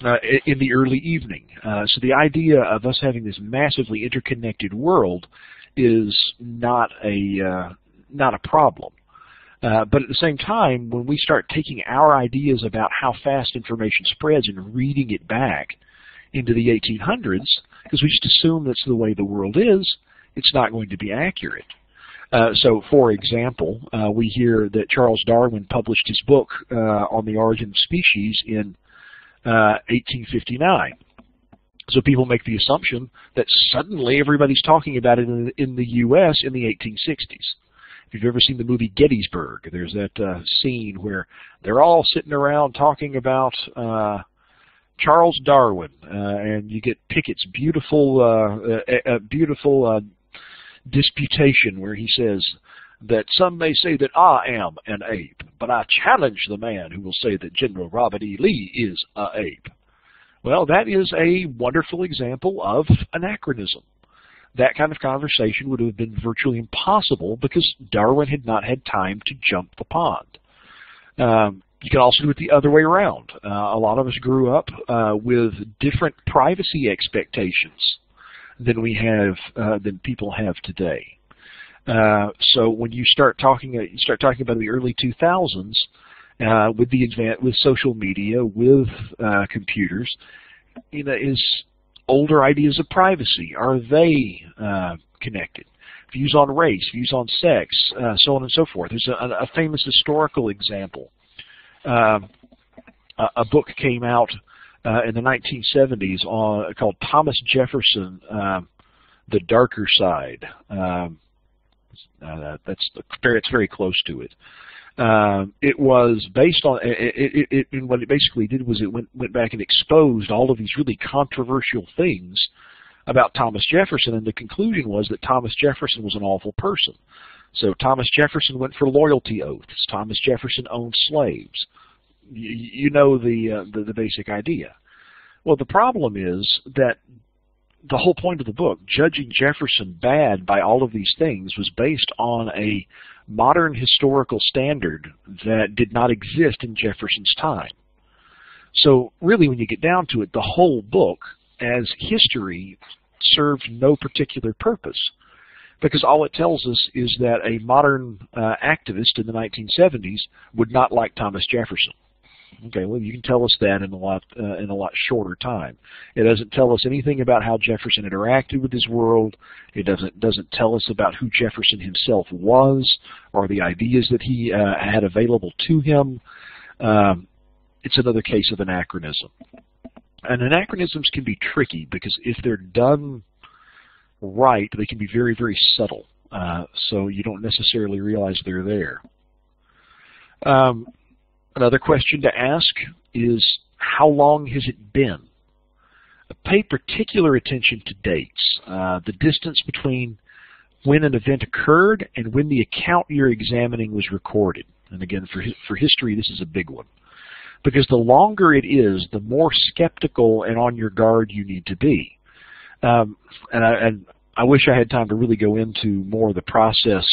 the early evening. So the idea of us having this massively interconnected world is not a problem. But at the same time, when we start taking our ideas about how fast information spreads and reading it back into the 1800s, because we just assume that's the way the world is, it's not going to be accurate. So, for example, we hear that Charles Darwin published his book on the origin of species in 1859. So people make the assumption that suddenly everybody's talking about it in the U.S. in the 1860s. If you've ever seen the movie Gettysburg, there's that scene where they're all sitting around talking about Charles Darwin, and you get Pickett's beautiful disputation where he says that some may say that I am an ape, but I challenge the man who will say that General Robert E. Lee is an ape. Well, that is a wonderful example of anachronism. that kind of conversation would have been virtually impossible because Darwin had not had time to jump the pond. You can also do it the other way around. A lot of us grew up with different privacy expectations than than people have today. So when you start talking about the early 2000s, with social media, with computers, is older ideas of privacy, are they connected? Views on race, views on sex, so on and so forth. There's a famous historical example. A book came out in the 1970s called Thomas Jefferson, The Darker Side. It's very close to it. It was based on and what it basically did was it went back and exposed all of these really controversial things about Thomas Jefferson, and the conclusion was that Thomas Jefferson was an awful person. So Thomas Jefferson went for loyalty oaths. Thomas Jefferson owned slaves. You know the basic idea. Well, the problem is that the whole point of the book, judging Jefferson bad by all of these things, was based on a modern historical standard that did not exist in Jefferson's time. So really, when you get down to it, the whole book as history serves no particular purpose, because all it tells us is that a modern activist in the 1970s would not like Thomas Jefferson. Okay, well, you can tell us that in a lot shorter time. It doesn't tell us anything about how Jefferson interacted with his world. It doesn't tell us about who Jefferson himself was or the ideas that he had available to him. It's another case of anachronism. And anachronisms can be tricky because if they're done right, they can be very, very subtle. So you don't necessarily realize they're there. Another question to ask is, how long has it been? Pay particular attention to dates. The distance between when an event occurred and when the account you're examining was recorded. And again, for history, this is a big one. Because the longer it is, the more skeptical and on your guard you need to be. And I wish I had time to really go into more of the process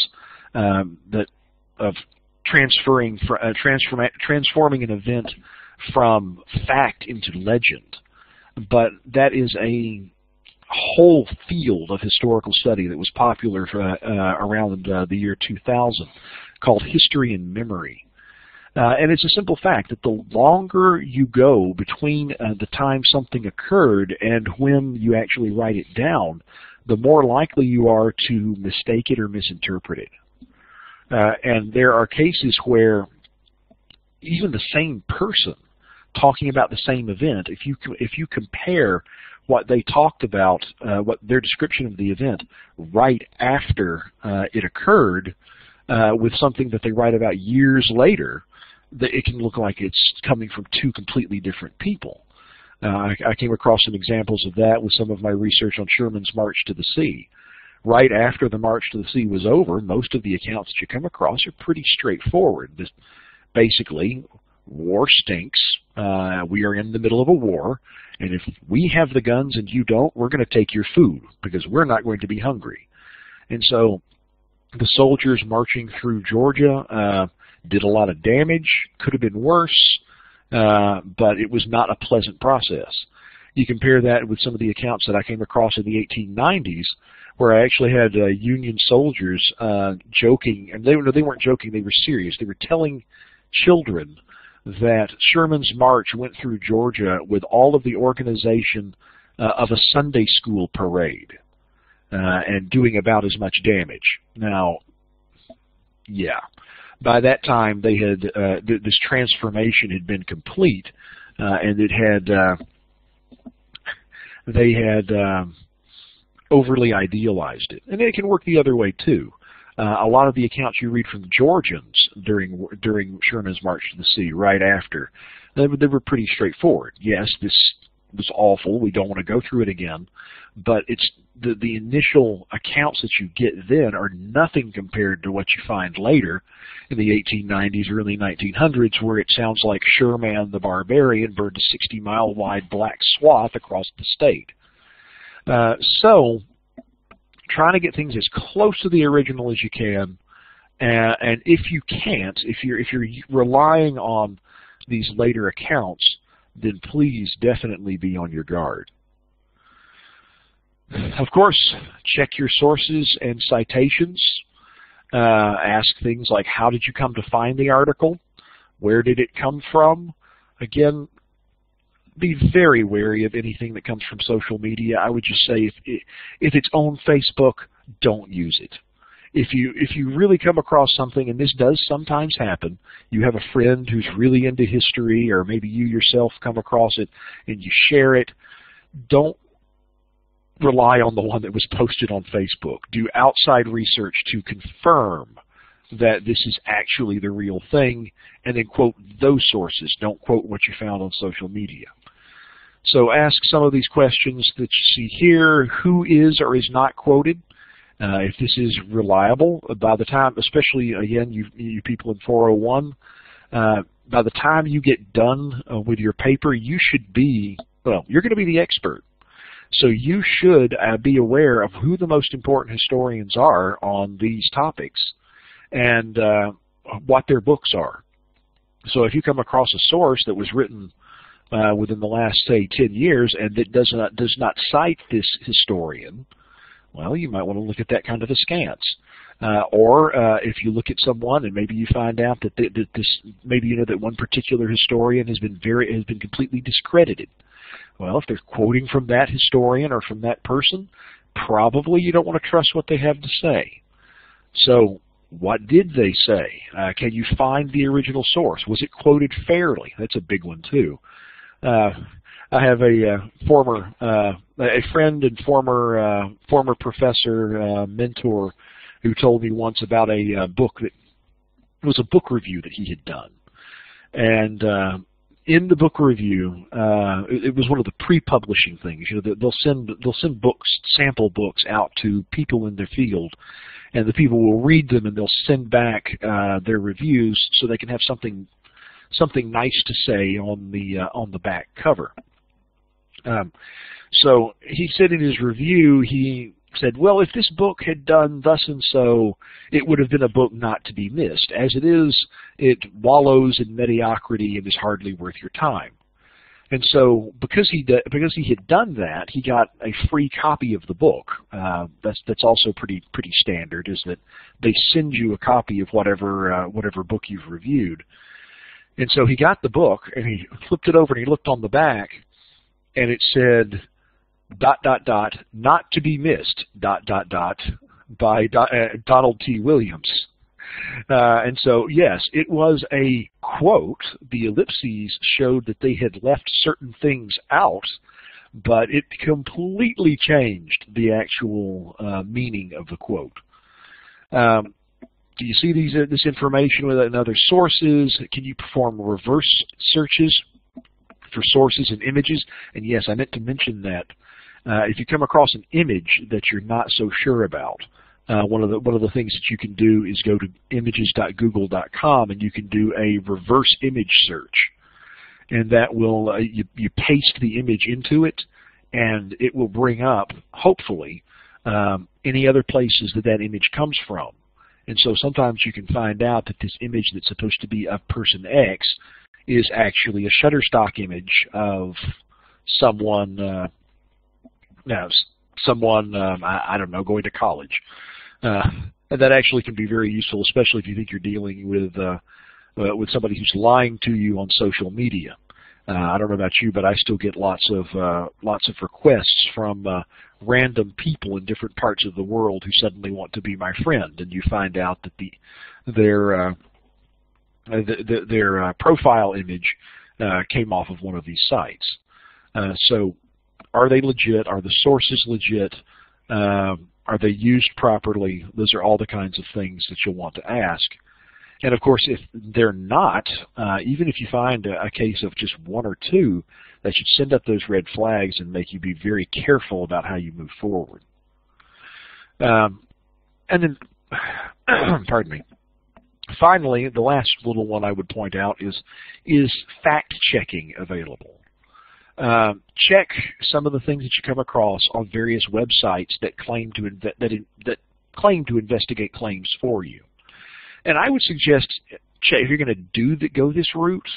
of transforming an event from fact into legend. But that is a whole field of historical study that was popular around the year 2000 called history and memory. And it's a simple fact that the longer you go between the time something occurred and when you actually write it down, the more likely you are to mistake it or misinterpret it. And there are cases where even the same person talking about the same event, if you compare what they talked about, what their description of the event right after it occurred with something that they write about years later, it can look like it's coming from two completely different people. I came across some examples of that with some of my research on Sherman's March to the Sea. Right after the March to the Sea was over, most of the accounts that you come across are pretty straightforward. Basically, war stinks. We are in the middle of a war, and if we have the guns and you don't, we're going to take your food because we're not going to be hungry. And so the soldiers marching through Georgia did a lot of damage, could have been worse, but it was not a pleasant process. You compare that with some of the accounts that I came across in the 1890s, where I actually had Union soldiers joking, and they weren't joking, they were serious. They were telling children that Sherman's march went through Georgia with all of the organization of a Sunday school parade and doing about as much damage. Now, yeah. By that time, they had this transformation had been complete, and they had overly idealized it. And it can work the other way too. A lot of the accounts you read from the Georgians during Sherman's March to the Sea, right after, they were pretty straightforward. Yes, this was awful. We don't want to go through it again. But it's the initial accounts that you get then are nothing compared to what you find later in the 1890s, early 1900s, where it sounds like Sherman the Barbarian burned a 60-mile wide black swath across the state. So trying to get things as close to the original as you can. And if you can't, if you're relying on these later accounts, then please definitely be on your guard. Of course, check your sources and citations. Ask things like, how did you come to find the article? Where did it come from? Again, be very wary of anything that comes from social media. I would just say if it's on Facebook, don't use it. If you really come across something, and this does sometimes happen, you have a friend who's really into history, or maybe you yourself come across it and you share it, don't rely on the one that was posted on Facebook. Do outside research to confirm that this is actually the real thing, and then quote those sources. Don't quote what you found on social media. So ask some of these questions that you see here. Who is or is not quoted? If this is reliable, by the time, especially, again, you people in 401, by the time you get done with your paper, you should be, well, you're going to be the expert. So you should be aware of who the most important historians are on these topics and what their books are. So if you come across a source that was written within the last, say, 10 years and that does not cite this historian, well, you might want to look at that kind of askance. Or if you look at someone and maybe you find out that maybe you know that one particular historian has been completely discredited. Well, if they're quoting from that historian or from that person, probably you don't want to trust what they have to say. So what did they say? Can you find the original source? Was it quoted fairly? That's a big one too. I have a friend and former professor, mentor, who told me once about a book that it was a book review that he had done, and in the book review, it was one of the pre-publishing things. You know, they'll send books, sample books, out to people in their field, and the people will read them and they'll send back their reviews so they can have something nice to say on the back cover. So he said in his review, he said, well, if this book had done thus and so, it would have been a book not to be missed. As it is, it wallows in mediocrity and is hardly worth your time. And so because he had done that, he got a free copy of the book. That's also pretty standard, is that they send you a copy of whatever book you've reviewed. And so he got the book and he flipped it over and he looked on the back, and it said ... not to be missed ... by Donald T. Williams. And so, yes, it was a quote. The ellipses showed that they had left certain things out, but it completely changed the actual meaning of the quote. Do you see this information in other sources? Can you perform reverse searches for sources and images? And yes, I meant to mention that. If you come across an image that you're not so sure about, one of the things that you can do is go to images.google.com and you can do a reverse image search, and that will you paste the image into it, and it will bring up hopefully any other places that image comes from. And so sometimes you can find out that this image that's supposed to be of person X is actually a Shutterstock image of someone. I don't know, going to college. And that actually can be very useful, especially if you think you're dealing with somebody who's lying to you on social media. I don't know about you, but I still get lots of requests from random people in different parts of the world who suddenly want to be my friend, and you find out that their profile image came off of one of these sites. So are they legit? Are the sources legit? Are they used properly? Those are all the kinds of things that you'll want to ask. And of course, if they're not, even if you find a case of just one or two, that should send up those red flags and make you be very careful about how you move forward. And then, pardon me. Finally, the last little one I would point out is fact-checking available? Check some of the things that you come across on various websites that claim to investigate claims for you. And I would suggest, if you're going to go this route,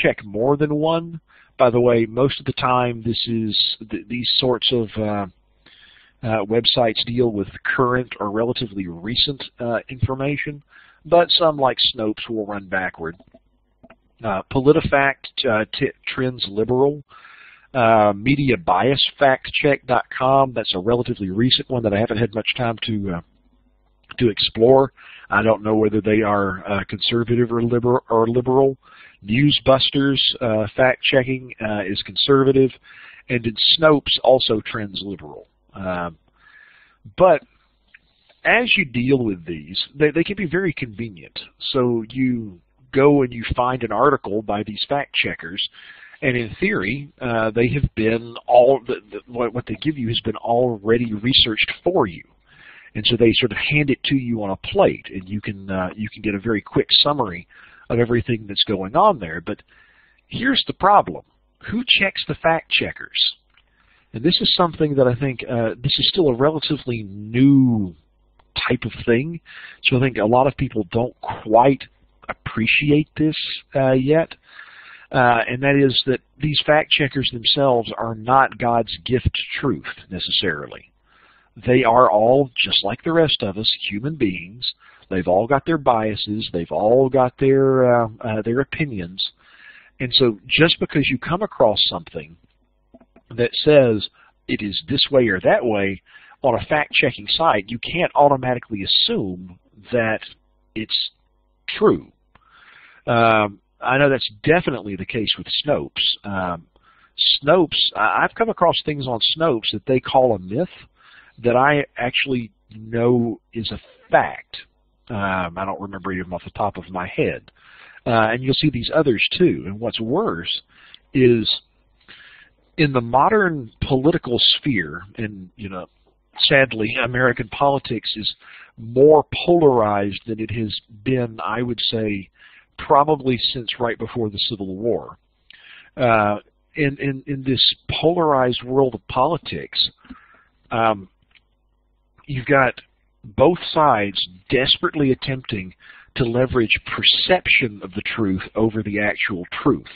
check more than one. By the way, most of the time, these sorts of websites deal with current or relatively recent information, but some, like Snopes, will run backward. PolitiFact trends liberal. MediaBiasFactCheck.com, that's a relatively recent one that I haven't had much time to explore. I don't know whether they are conservative or liberal. Newsbusters fact-checking is conservative, and in Snopes also trends liberal. But as you deal with these, they can be very convenient. So you go and you find an article by these fact-checkers, and in theory, they have been what they give you has been already researched for you. And so they sort of hand it to you on a plate, and you can get a very quick summary of everything that's going on there. But here's the problem. Who checks the fact checkers? And this is something that I think this is still a relatively new type of thing. So I think a lot of people don't quite appreciate this yet. And that is that these fact checkers themselves are not God's gift to truth, necessarily. They are all, just like the rest of us, human beings. They've all got their biases. They've all got their opinions. And so just because you come across something that says it is this way or that way on a fact-checking site, you can't automatically assume that it's true. I know that's definitely the case with Snopes. Snopes, I've come across things on Snopes that they call a myth that I actually know is a fact. I don't remember them off the top of my head. And you'll see these others too. And what's worse is in the modern political sphere, and sadly, American politics is more polarized than it has been, I would say, probably since right before the Civil War. In this polarized world of politics, you've got both sides desperately attempting to leverage perception of the truth over the actual truth.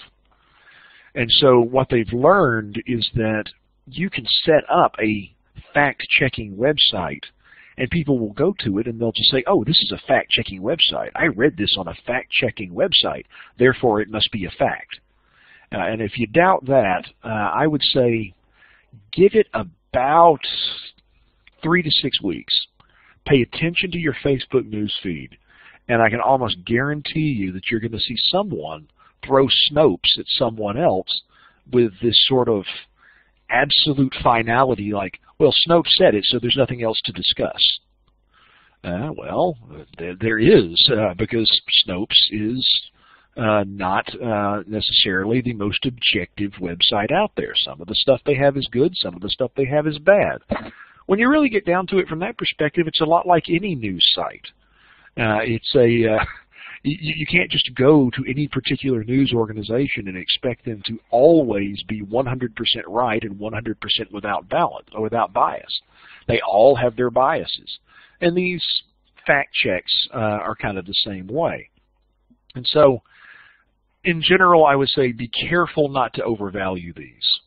And so what they've learned is that you can set up a fact-checking website, and people will go to it and they'll just say, oh, this is a fact-checking website. I read this on a fact-checking website, therefore it must be a fact. And if you doubt that, I would say give it about 3 to 6 weeks. Pay attention to your Facebook news feed, and I can almost guarantee you that you're going to see someone throw Snopes at someone else with this sort of absolute finality like, well, Snopes said it, so there's nothing else to discuss. Well, there is, because Snopes is not necessarily the most objective website out there. Some of the stuff they have is good, some of the stuff they have is bad. When you really get down to it from that perspective, it's a lot like any news site. You can't just go to any particular news organization and expect them to always be 100% right and 100% without bias. They all have their biases. And these fact checks are kind of the same way. And so, in general, I would say be careful not to overvalue these.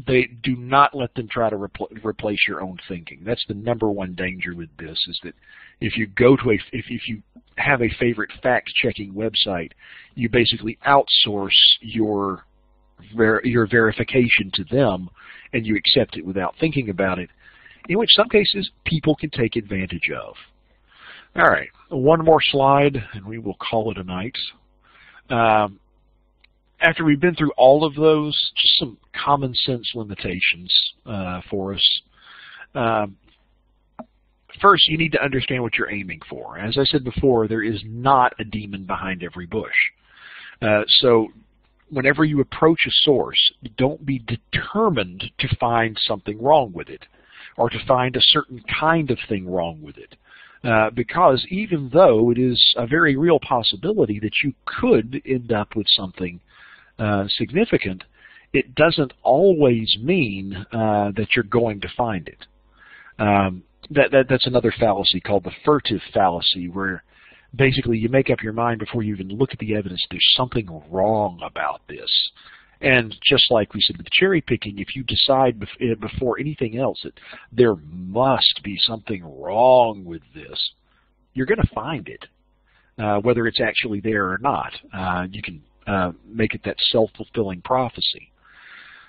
They do not let them try to replace your own thinking. That's the number one danger with this, is that if you go to if you have a favorite fact-checking website, you basically outsource your verification to them, and you accept it without thinking about it, in which some cases people can take advantage of. All right, one more slide, and we will call it a night. After we've been through all of those, just some common sense limitations for us. First, you need to understand what you're aiming for. As I said before, there is not a demon behind every bush. So whenever you approach a source, don't be determined to find something wrong with it, or to find a certain kind of thing wrong with it. Because even though it is a very real possibility that you could end up with something significant, it doesn't always mean that you're going to find it. That's another fallacy called the furtive fallacy, where basically you make up your mind before you even look at the evidence. There's something wrong about this. And just like we said with cherry picking, if you decide before anything else that there must be something wrong with this, you're going to find it, whether it's actually there or not. You can make it that self-fulfilling prophecy.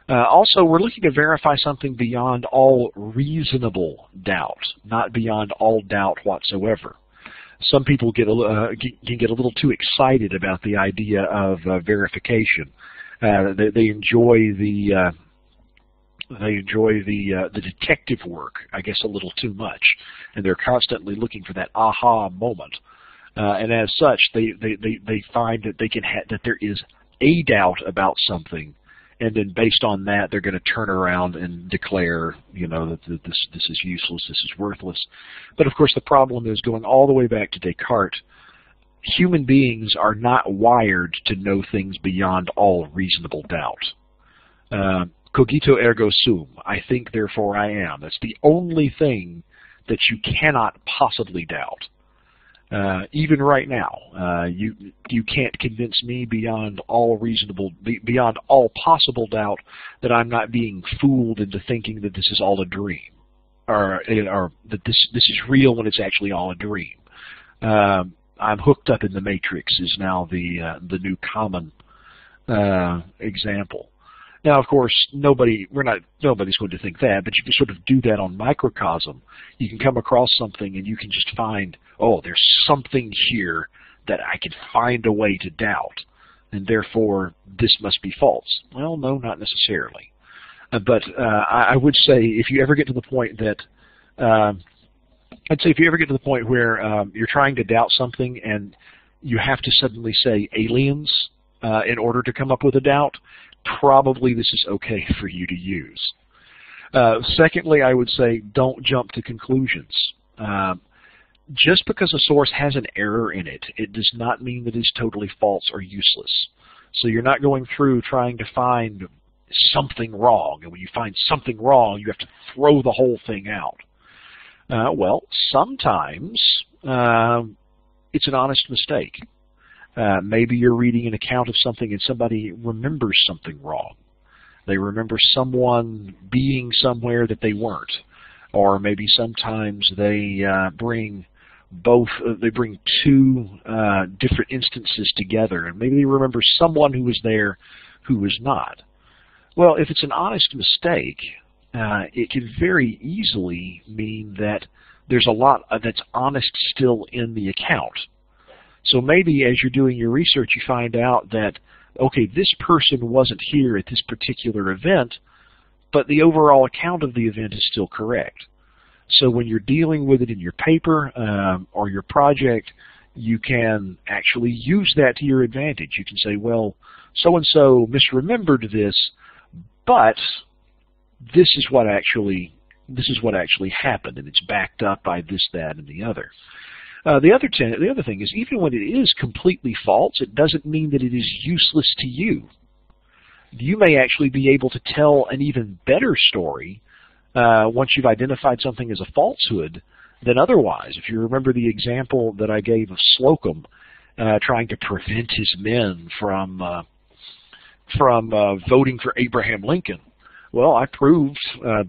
Also, we're looking to verify something beyond all reasonable doubt, not beyond all doubt whatsoever. Some people can get a little too excited about the idea of verification. They enjoy the detective work, I guess, a little too much, and they're constantly looking for that aha moment. And as such, they find that that there is a doubt about something, and then based on that, they're going to turn around and declare, that this is useless, this is worthless. But of course, the problem is, going all the way back to Descartes, human beings are not wired to know things beyond all reasonable doubt. Cogito ergo sum. I think, therefore I am. That's the only thing that you cannot possibly doubt. Even right now, you can't convince me beyond all possible doubt that I'm not being fooled into thinking that this is all a dream, or that this is real when it's actually all a dream. I'm hooked up in the Matrix is now the new common example. Now, of course, nobody's going to think that, but you can sort of do that on microcosm. You can come across something and you can just find, oh, there's something here that I can find a way to doubt, and therefore this must be false. Well, no, not necessarily. But I would say if you ever get to the point that where you're trying to doubt something and you have to suddenly say aliens in order to come up with a doubt, probably this is okay for you to use. Secondly, I would say don't jump to conclusions. Just because a source has an error in it, it does not mean that it's totally false or useless. So you're not going through trying to find something wrong, and when you find something wrong, you have to throw the whole thing out. Well, sometimes it's an honest mistake. Maybe you're reading an account of something and somebody remembers something wrong. They remember someone being somewhere that they weren't. Or maybe sometimes they bring two different instances together, and maybe they remember someone who was there who was not. Well, if it's an honest mistake, it can very easily mean that there's a lot that's honest still in the account. So maybe as you're doing your research, you find out that, okay, this person wasn't here at this particular event, but the overall account of the event is still correct. So when you're dealing with it in your paper or your project, you can actually use that to your advantage. You can say, well, so-and-so misremembered this, but this is what actually happened, and it's backed up by this, that, and the other. The other thing is, even when it is completely false, it doesn't mean that it is useless to you. You may actually be able to tell an even better story once you've identified something as a falsehood than otherwise. If you remember the example that I gave of Slocum trying to prevent his men from voting for Abraham Lincoln, well, I proved, at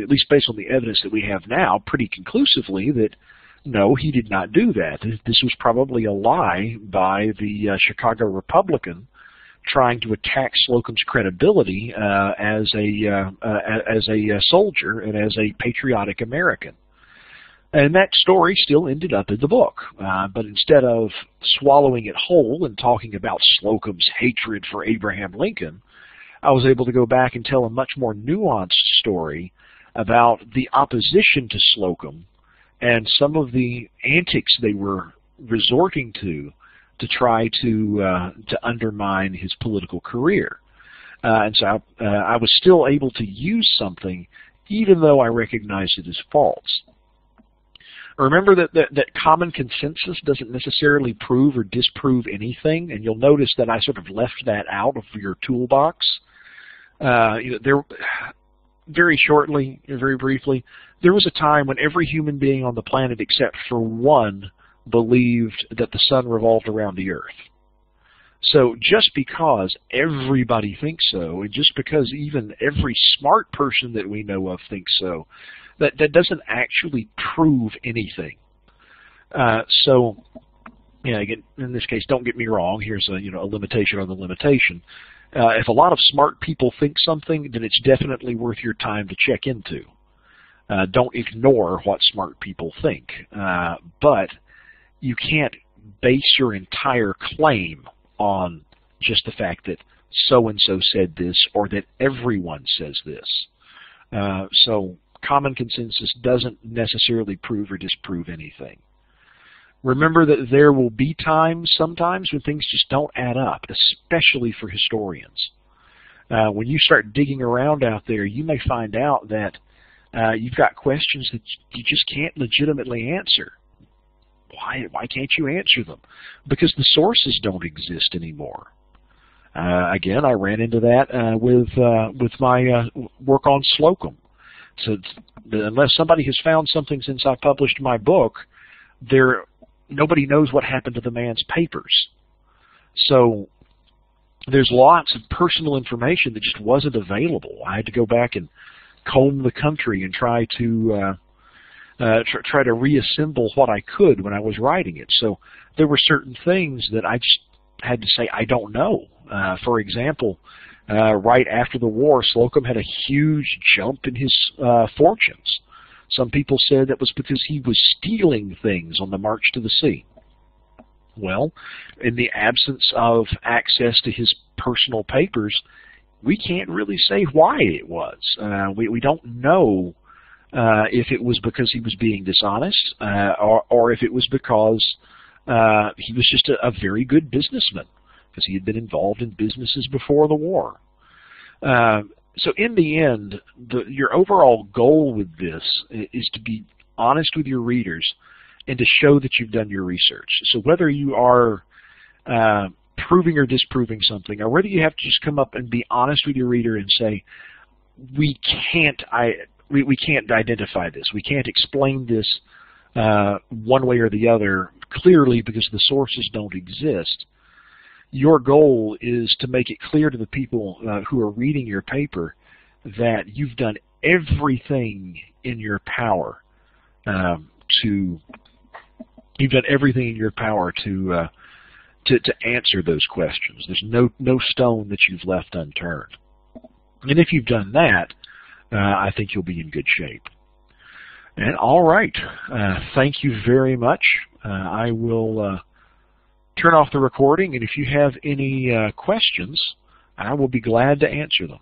least based on the evidence that we have now, pretty conclusively that no, he did not do that. This was probably a lie by the Chicago Republican trying to attack Slocum's credibility as a soldier and as a patriotic American. And that story still ended up in the book. But instead of swallowing it whole and talking about Slocum's hatred for Abraham Lincoln, I was able to go back and tell a much more nuanced story about the opposition to Slocum and some of the antics they were resorting to try to undermine his political career. And so I was still able to use something even though I recognized it as false. Remember that common consensus doesn't necessarily prove or disprove anything, and you'll notice that I sort of left that out of your toolbox. Very shortly, very briefly, there was a time when every human being on the planet except for one believed that the sun revolved around the earth. So just because everybody thinks so, and just because even every smart person that we know of thinks so, that doesn't actually prove anything. So, again, in this case, don't get me wrong. Here's a limitation on the limitation. If a lot of smart people think something, then it's definitely worth your time to check into. Don't ignore what smart people think. But you can't base your entire claim on just the fact that so-and-so said this or that everyone says this. So common consensus doesn't necessarily prove or disprove anything. Remember that there will be times, sometimes, when things just don't add up, especially for historians. When you start digging around out there, you may find out that you've got questions that you just can't legitimately answer. Why can't you answer them? Because the sources don't exist anymore. Again, I ran into that with my work on Slocum. So unless somebody has found something since I published my book, nobody knows what happened to the man's papers. So there's lots of personal information that just wasn't available. I had to go back and comb the country and try to reassemble what I could when I was writing it. So there were certain things that I just had to say I don't know. For example, right after the war, Slocum had a huge jump in his fortunes. Some people said that was because he was stealing things on the march to the sea. Well, in the absence of access to his personal papers, we can't really say why it was. We don't know if it was because he was being dishonest or if it was because he was just a very good businessman, because he had been involved in businesses before the war. So in the end, your overall goal with this is to be honest with your readers and to show that you've done your research. So whether you are proving or disproving something, or whether you have to just come up and be honest with your reader and say, we can't identify this, we can't explain this one way or the other clearly because the sources don't exist. Your goal is to make it clear to the people who are reading your paper that you've done everything in your power to answer those questions. There's no stone that you've left unturned. And if you've done that, I think you'll be in good shape. And all right, thank you very much. I will turn off the recording, and if you have any questions, I will be glad to answer them.